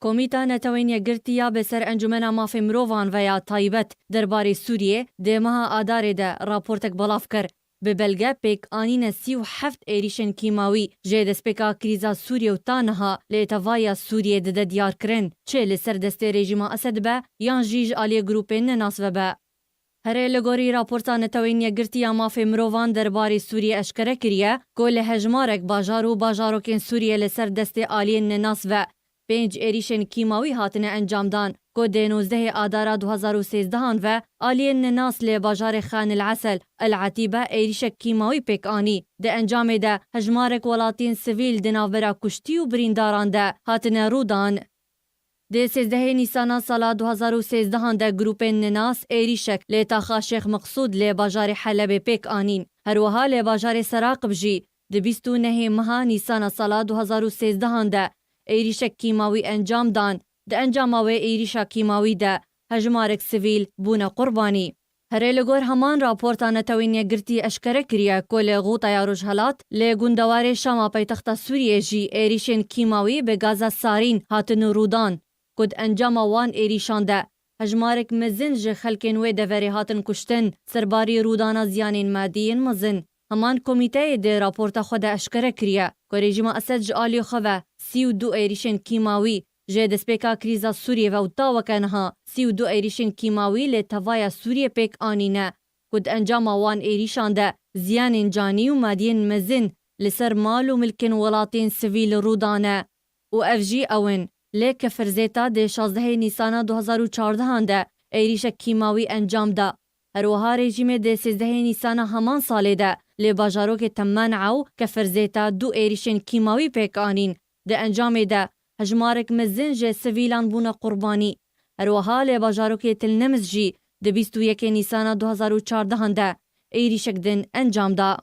کومیتا نتوانیا گرتیا بسر انجمن مافی مروفان و یا تایبت درباره سوریه ده مها آداره ده راپورتک بلاف کر به بلگه پیک آنین 37 ایریشن کیماوی جه دست پیکا کریزا سوریه و تانها لیتوایا سوریه ده دیار کرن چه لسر دست رژیم اسد به یان جیج آلی گروپین ناس و به. هره لگوری راپورتا نتوانیا گرتیا مافی مروفان درباره سوریه اشکره کریه گل هجمارک باجار و باجاروکین سوریه لسر دست آلی ناس و 5 ایریشن کیماوی هاتنه انجام دان که 19 آدارا 2013 و آلین ناس لی باجار خان العسل العتیبه ایریش کیماوی پیک آنی ده انجام ده هجمارک ولاتین سویل دناورا کشتی و برینداران ده هاتنه رودان. ده 13 نیسانا سالا 2013 ده گروپ ناس ایریشک لی تاخا شیخ مقصود لی باجار حلب پیک آنین هروها لی باجار سراقب جی ده 29 مها نیسانا سالا 2013 ده ایریشک کیماوی انجام دان ده انجاماوی ایریشا کیماوی ده هجمارک سویل بونه قربانی. هره لگور همان راپورتا نتوینیا گرتی اشکره کریا کل غوطا یا رجحلات لگوندوار شاما پایتخت سوریه جی ایریشن کیماوی به گازا سارین هاتن رودان کد انجام وان ایریشان ده هجمارک مزن جه خلکن وی دوری هاتن کشتن سرباری رودانا زیانین مادین مزن. همان کمیته ده راپورتا خود اشکره کریا که رژیم اسد جعالی خواه 32 ایریشن کیماوی جه دسپیکا کریزا سوریه و تاوکنها 32 ایریشن کیماوی لی توایا سوریه پیک آنینه کد انجام وان ایریشان ده زیان جانی و مادین مزن لسر مال و ملکن ولاتین سویل رودانه و افجی اون لی کفرزیتا ده 16 نیسان 2014 ده ایریش کیماوی انجام ده. هروها رژیم ده 13 نیسان همان ساله ده لی باجاروک تمان عو کفرزیتا 2 ایریشن کیماوی پیک آنین ده انجام ده هجمارک مزن جه سویلان بونه قربانی. هەروەها لێ باژارۆکێ تلنەمز جی di 21 نیسانە 2014 de êrîşek din encamda.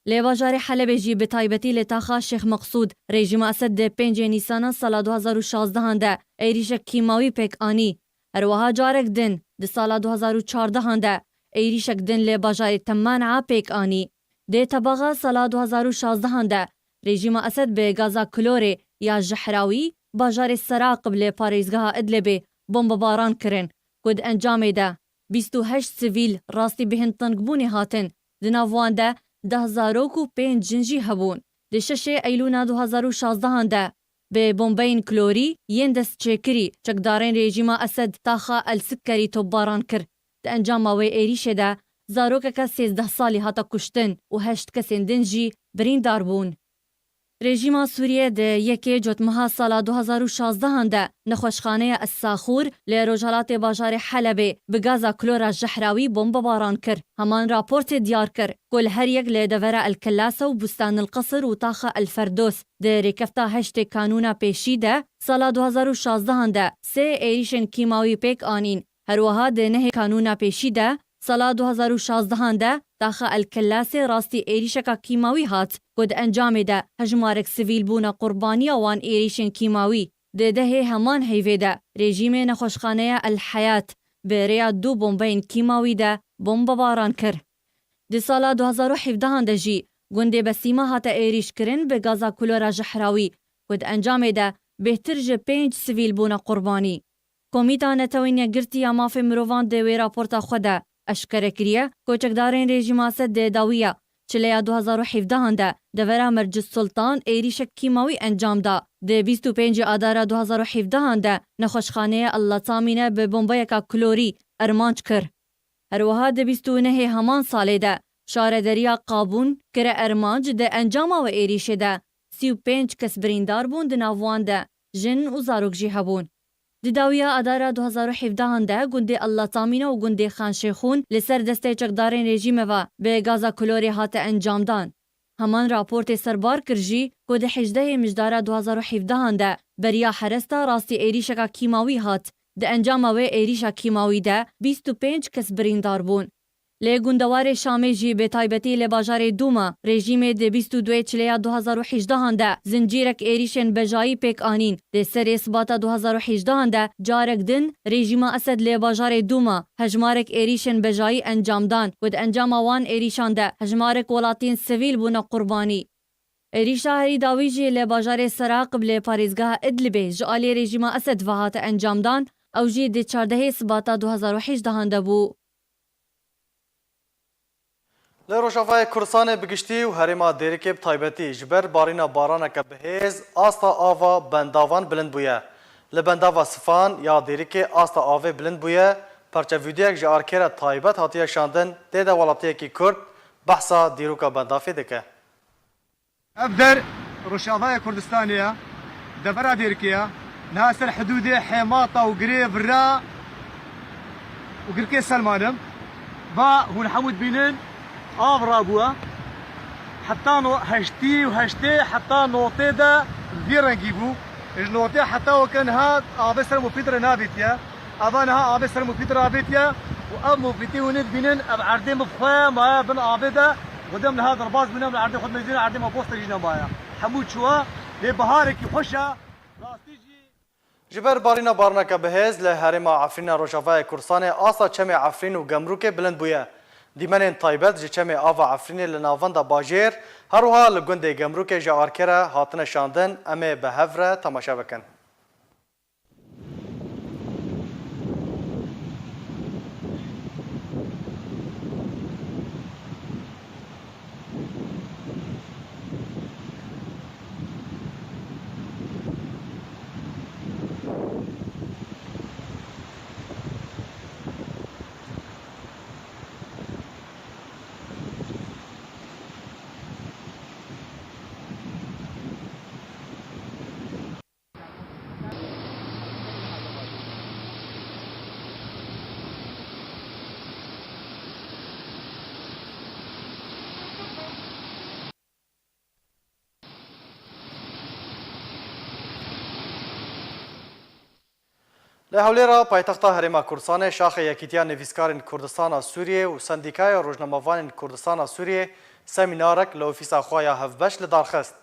Lê bajarê Helebê jî bi taybetî lê taxa Şêx Meqsûd rejîma Esed di 5 Nîsana sala 2016 de êrîşek kîmawî pêk anî. Herwiha carek din di sala 2014 de êrîşek din lê bajarê Temman'a pêk anî. Dê tebaxa sala 2016 de rejîma Esed bi gaza klorê ya Jihrawî bajarê Seraqib lê parêzgeha Idlibê bombebaran kirin ku di encamê de 28 sivîl rastî bihên tengibûnê hatin. Di nav wan de 10,005 jin jî hebûn. Di 6 Eylûna 2016 de bi bombeyên klorî yên destçêkirî çekdarên rejîma Esed taxa Elsikkerî topbaran kir. Di encama wê êrîşê de zarokeka 13 salî hata kuştin û 8 kesên din jî birîndar bûn. Rejîma Sûriye de yekê cotmeha sala 2016 de nexweşxaneya Es-Saxûr lê Rojhilatê bajarê Helebê bi gaza klora Jihrawî bombebaran kir. Heman raportê diyar kir ku li her yek lê devera El-Kellasa û Bustanilqesr û taxa El-Ferdos di rêkefta heştê kanûna pêşî de sala 2016 de sê êrîşên kîmawî pêk anîn. Herwiha di nehê kanûna pêşî de sala 2016 de taxa El-Kellasê rastî êrîşeka kîmawî hat ku di encamê de hejmarek sivîl bûna qurbaniya wan êrîşên kîmawî. Di dehê heman heyvê de rejîmê nexweşxaneya El-Hayat bi rêya 2 bombeyên kîmawî de bombebaran kir. Di sala 2017 de jî gundê Besîma hate êrîşkirin bi gaza klora Jihrawî ku di encamê de bêhtir ji 5 sivîl bûna qurbanî. Komîta Netewîniya Girtiya Mafê Mirovan di wê raporta xwe de eşkere kiriye ku çekdarên rejîma Esed di dawiya çileya 2017 de devera Mercis Sultan êrîşek kîmawî encam da. Di 25 Adara 2017 de nexweşxaneya El-Latamîne bi bombeyeka klorî ermanc kir. Herwiha di 29 heman salê de şarederiya Qabûn kire ermanc di encama ve êrîşê de 35 kes birîndar bûn di nav wan de jin û zarok jî hebûn. Di dawiya Adara 2017 de gundê El-Latamîne û gundê Xanşêxûn li ser destê çekdarên rejîmê ve bi gaza klorê hate encamdan. Heman raportê serbar kir jî ku di 18 mijdara 2017 de beriya heresta rastî êrîşeka kîmawî hat. Di encama wê êrîşa kîmawî de 25 kes birîndar bûn. Lê gundewarê Şamê jî bi taybetî lê bajarê Dûma rejîmê di 22 çileya 2018 de zincîrek êrîşên bejayî pêk anîn. Di serê sibata 2018 de carek din rejîma Esed lê bajarê Dûma hejmarek êrîşên bejayî encamdan ku di encama wan êrîşan de hejmarek welatiyên sivîl bûne qurbanî. Êrîşa herî dawî jî lê bajarê Seraqib lê parêzgeha Idlibê ji aliyê rejîma Esed ve hate encamdan ew jî di 14 sibata 2018 de bû. Li Rojavayê Kurdistanê bi giştî û herêma Dêrikê bi taybetî ji ber barîna baraneke bihêz asta ava bendavan bilind bûye. Li bendava Sifan ya Dêrikê asta avê bilind bûye, perçevîdyoyek ji arkêra taybet hatiye şandin tê de welatiyekî Kurd behsa dîroka bendavê dike. Ev der Rojavayê Kurdistanê ye, devera Dêrikê ye, niha ser hidûdê hêmata û girêv ra û girkê Selmanim va hûn hemû dibînin آب رابوه حتى هشتي وهشتي حتى نوطي ده في رنجي بو النوطي حتى وكان هاد آبي سلمو بيتر نابيتيا أبانها آبي سلمو بيتر نابيتيا وأمو بيتي وند بينن أبعردين بفخام ما بن آبي ده قدام هذا الباص بنام العردين خد مزينة عردين ما بوستر جينا بايا حمود شوا لبهارك يخشها ji ber barîna baraneke bihêz li herêma Efrîna Rojavayê Kurdistanê asa çemê Efrîn û Gemrûkê bilind bûye. Dîmenên taybet ji çemê ava Efrînê li navenda bajêr herwiha li gundê Gemrûkê ji arkêre hatine şandin em ê bi hev re temaşe bikin. لهولێرا پایتەختا هەرێما کوردستانê şaxê Yekîtiya Nivîskarên Kurdistana Sûriyê û Sendîkaya Rojnamavanên Kurdistana Sûriyê semînarek li ofîsa xwe ya hevbeş li darxist.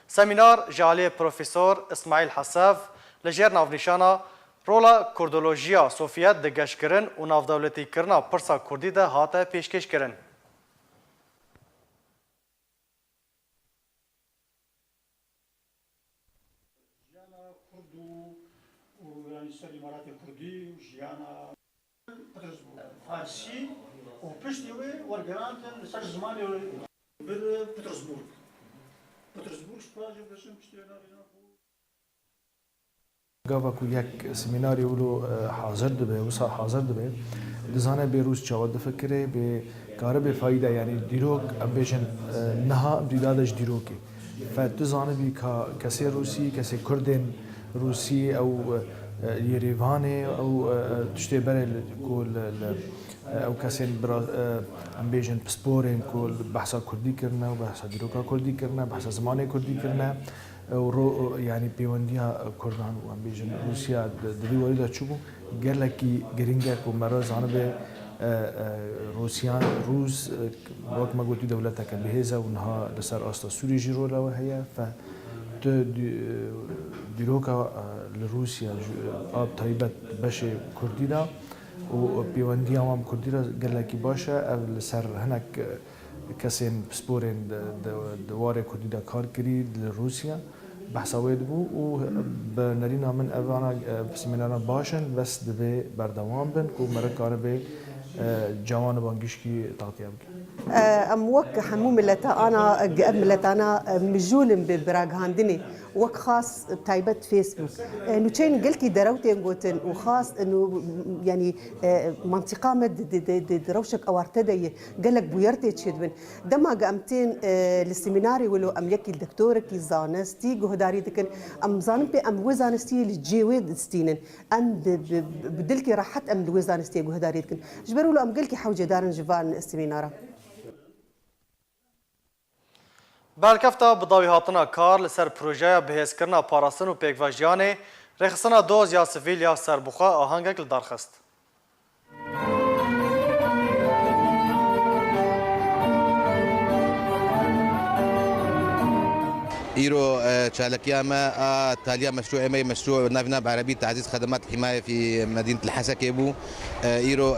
Semînar ji aliyê Profesor İsmaîl Hesev li jêr navnîşana rola kurdolojiya Sofiyet di geştkirin û navdewletîkirina pirsa Kurdî de hate pêşkêşkirin. فارسی و پشتی وی ورگرانتن سر زمانی بر پترزبورگ شپاجه بشم پشتی نارینا گاوا کو یک سمیناری ولو حاضر دبه وسا حاضر دبه دزانه بیروز چاود فکره به کار به فایده یعنی دیروک امبیشن نها امدادش دیروکی فدزانه بی کسی روسی کسی کردن روسی او یریوانه او تشتی بره کول او کسی برا امبیشن پسپورن کول بحثا کردی کرنا و بحثا دیروکا کردی کرنا بحثا زمانه کردی کرنا و يعني بيونديها كردان وامبيجن روسيا دبي وليدا تشوفوا قال لك جرينجا ومرز انا به روسيان روس وقت ما قلت دولتها كان بهذا وانها لسر اصلا سوري جيرولا وهي ف ديروكا لروسيا اب طيبت باش كرديدا وبيونديها وام كرديدا قال لك باشا لسر هناك کسین سپورین دواره کردی کار کرد لروسیا بحثاوی بو و به نرینا من اوانا سمینارا باشن بس دبی بردوام بن کو مرکاره به جوان بانگیش کی تعطیه بکن. ام وك حموم ملتا انا قبل ملتا انا مجولم ببراغ هاندني وك خاص تايبت فيسبوك انه تشين قلتي دروتين قوتن وخاص انه يعني منطقه مد دروشك او ارتدي قال لك بويرتي تشدبن دما قامتين السيميناري ولو ام يكي الدكتور كي زانستي جهداري دكن ام زانم بي ام وزانستي الجيويد ستينن اند بدلكي راحت ام وزانستي جهداري دكن جبروا له ام قلكي حوجه دارن جفان السيمينارا برکفتا بداوی هاتنا کار لسر پروژه بهزکرنا پاراستن و پیکواژیانê رخصتنا دوز یا سیویل یا سربخوا آهنگک لدرخست. إيرو تشالكياما تاليا مشروع مي مشروع نافنا بعربية تعزيز خدمات الحماية في مدينة الحسكيبو إيرو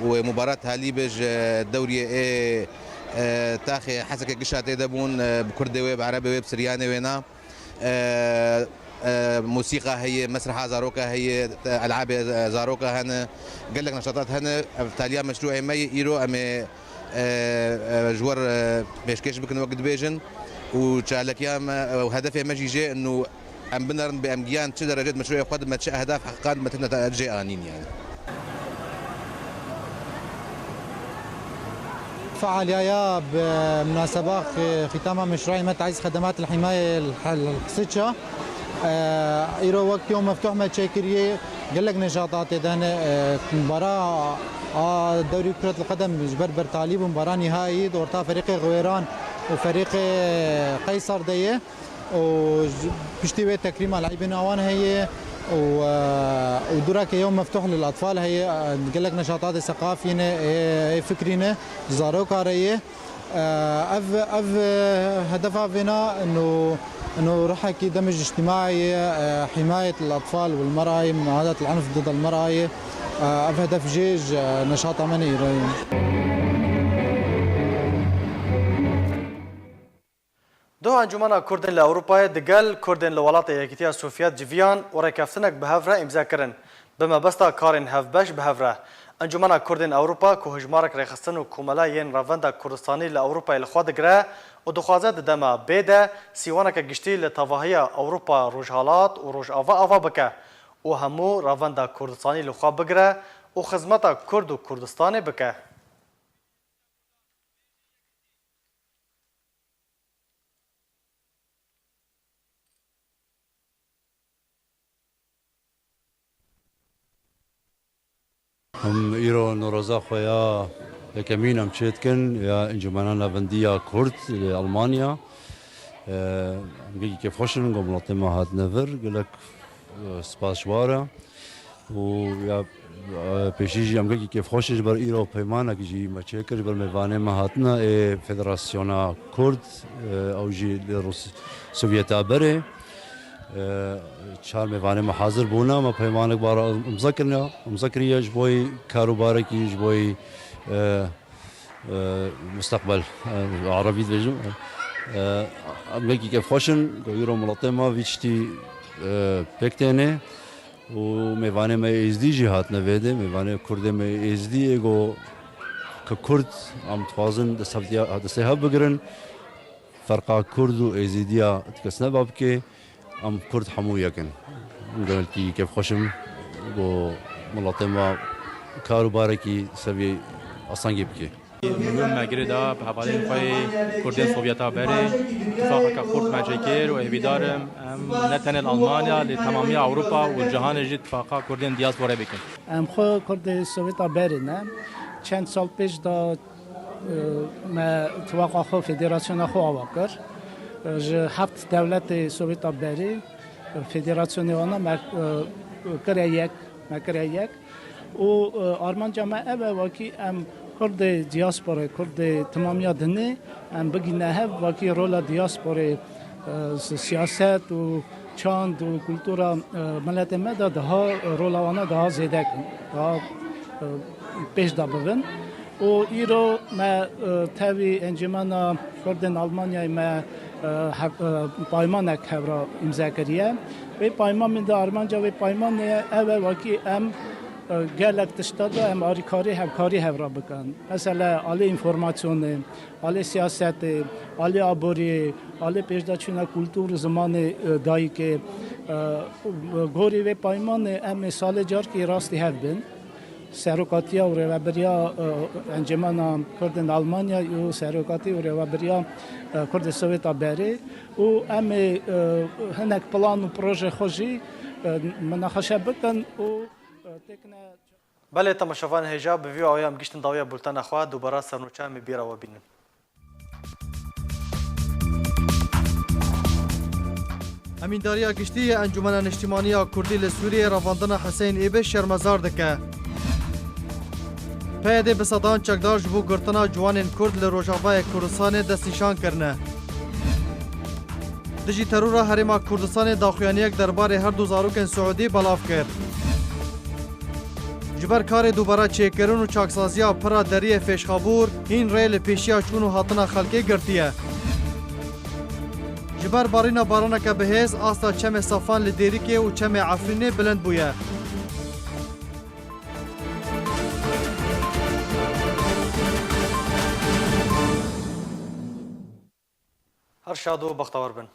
ومباراة هاليبج الدوري تاخي حسكة قشات يدبون بكردي بعربي بسرياني وينا موسيقى هي مسرح زاروكا هي ألعاب زاروكا هنا قال لك نشاطات هنا تاليا مشروع مي إيرو أمي جوار بيشكيش بكن وقت بيجن وتشالكيام وهدفي ماجي جاي انه ام بنرن بامجيان تشي درجات مشروع قد ما تشي اهداف حققان ما تنتج انين يعني فعالية بمناسبة ختام مشروع تعزيز خدمات الحماية الحسيتشا إيرو وقت يوم مفتوح ما تشيكريه قال لك نشاطات دهنا مباراة دوري كرة القدم جبر برتاليب مباراة نهائي دورتا فريق غويران وفريق قيصر ديه وبشتوي تكريم لاعبين اوان هي ودراك يوم مفتوح للاطفال هي قال لك نشاطات ثقافيه فكرينه زاروكا ريه اف هدفها فينا انه راح دمج اجتماعي حمايه الاطفال والمراه معاداه العنف ضد المراه اف هدف جيج نشاط امني رايين دو انجمنا کردن لاوروپای دگل کردن لولات یکیتیا سوفیت جویان و رکافتنک به هفره امضا کرن بما بستا کارن هفبش به هفره انجمنا کردن اوروپا که هجمارک رخصتن و کوملا ین روند کردستانی لاوروپای لخواد گره و دخوازه دما بیده سیوانک گشتی لتواهی اوروپا روجهالات و روج آوا بکه و همو روند کردستانی لخواد بگره و خدمت کرد و کردستانی بکه. هم إيرو نورزا خويا كمين هم تشيتكن يا إنجمانا لافندية كورد لألمانيا نقول كيف خوشن قبل ما هاد نفر قال لك سباس شوارع ويا پیشیجی ام که خوشش بر ایرو پیمانه که جی مچه کر بر میوانه مهاتنا فدراسیونا کرد او جی روس سوویتا بره چهار میوانه محاضر بونا ما پیمانه بارا مذکریه جبوی کاروباره کی جبوی مستقبل عربي دجو ميكي كيف خوشن غيرو ملطمه ويشتي بكتنه وميوانه ما ازدي جهات نويده ميوانه كرده ما ازدي ايغو ككرد ام توازن دسفديا دسه بگرن فرقا كرد وازديا تكسنا بابكي ام كرد حمو يكن قالكي كيف خوشم و ملطمه كاروباركي سبي اصلا جيبكي مهم مجردا بحوالين خوي كردين سوفيتا بري اتفاق كرد ماجيكير وهبيدارم نتن المانيا لتمامي اوروبا والجهان جيت اتفاق كردين دياسبورا بكن ام خو كرد سوفيتا بري نه چند سال پیش دا ما اتفاق خو فدراسيون خو اوكر هفت دولت سوفيتا بري فدراسيون انا ما كريك و آرمان جامعه واقعی ام کرد دیاسپورا کرد تمامی دنیا ام بگی نه واقعی رول دیاسپورا سیاست و چاند و کلتورا ملت مدا ده رول آنها ده زیاده کن ده پیش دابون و ایرو ما تابی انجمن کردن آلمانیای ما پایمان کبرا امضا کردیم و پایمان من در آرمان جا و پایمان نه اول واقعی ام گلک تشتاده ام آریکاری همکاری هفرا بکن مثلا آل اینفورماسیون آل سیاست آل آبوری آل پیشداچونا کلتور زمان دایی که گوری و پایمان ام مثال جار که راستی هفبن سروکاتی و روابریا انجمن کردن آلمانیا و سروکاتی و روابریا کرد سوویتا بری و ام هنک پلان و پروژه خوشی مناقشه بکن و بله تماشاوان هجا به وی آیم گشتن داویا بولتن خوا دوباره سرنوچه می بیره و بینن امینداریا گشتی انجمن اجتماعی کردی لسوریه رواندن حسین ایبه شرمزار دکه پیاده به صدان چکدار جبو گرتنا جوان کرد لروجاوای کردستان دستنشان کرنه دجی ترور هرما کردستان داخویانیک درباره هر دو زاروکن سعودی بلاف کرد جبر کار دوباره چیکرون و چاکسازیا پرا دریه فیشخابور این ریل پیشیا چون و حاطنا خلقه گرتیه جبر بارینا بارانه که بهیز آستا چم صفان لدیریکه و چم عفرینه بلند بویه هر شاد و بختور بن